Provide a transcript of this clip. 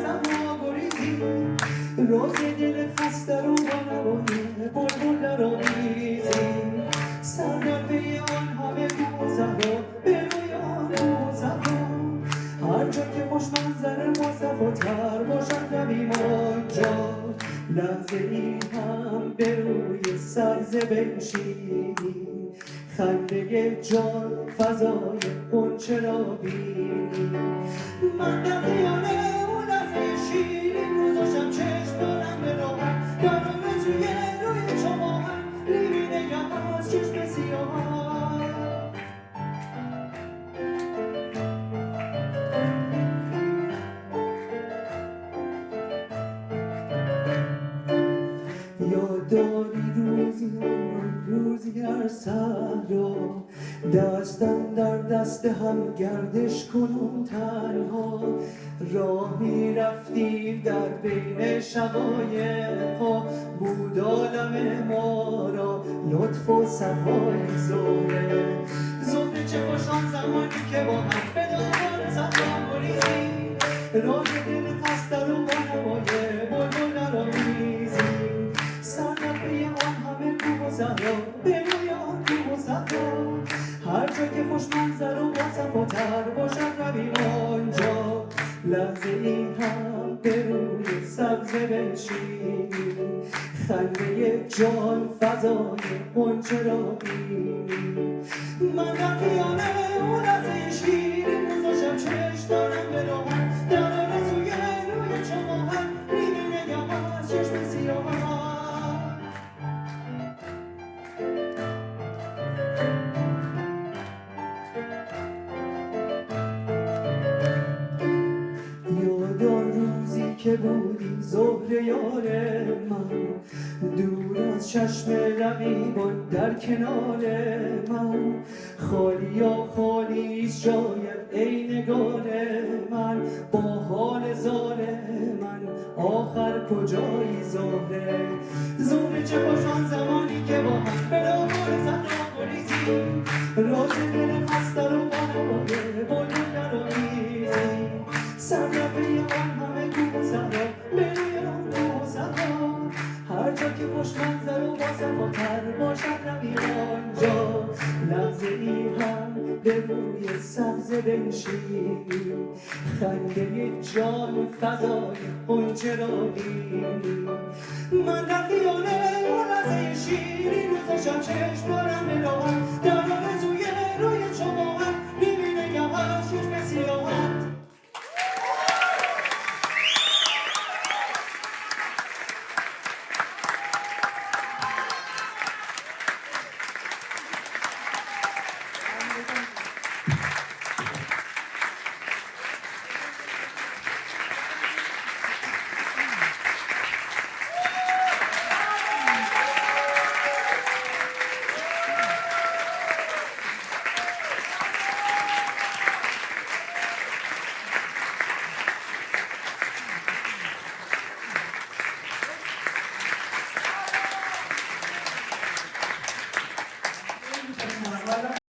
هوا گریزی روز دل خسته رو با نوای بلبل را میزی سردرده آن همه موزه به روی آن موزه هر جا که خوش منظر مصطفاتر باشد رویم آنجا لحظه ای هم به روی سبزه بنشینی خنده جان فضای غنچه را بینی من در خیانه اون لحظه شیرین روزاشم چشم دارم به راحت در آرزوی روی چماهن ریمی نگم از چشم سیاهن یاد داری روزی هر صحرا دستم در دست هم گردش کنم تنها راه می رفتیم در بین شقایق‌ها بود عالم ما را لطف و صفای زهره چه خوش آن زمانی که با هم به دامان صفا گریزی راه دل خسته رو با نوای بلبل را میزی سرنبه آن همه کوه و صحرا به روی آن کوه و صحرا هر جا که خوش منظر و باصفاتر باشد رویم آنجا لحظه ای هم به روی سبزه بنشینی خنده جان فضای غنچه را بینی من در خیانه اون لحظه شیرین روزاشم چشم دارم به راحت در آرزوی روی چماهن ریمی نگم از چشم سیاهن یاد آن روزی که بودی زهره یار من دور از چشم رقیبان در کنار من خالی یا خالی شاید ای نگار من با حال زار من آخر کجایی زهره چه خوش آن زمانی که با هم به دامان صحرا گریزی راز دل خسته رو با نوای بلبل را میزی سرنبه آن همه کوه و صحرا به روی آن کوه و صحرا هر جا که خوش منظر و باصفاتر باشد رویم آنجا لحظه ای هم به روی سبزه بنشینی خنده جان فضای غنچه را بینی من در خیانه اون لحظه شیرین روزاشم چشم دارم به راحت در آرزوی روی چماهن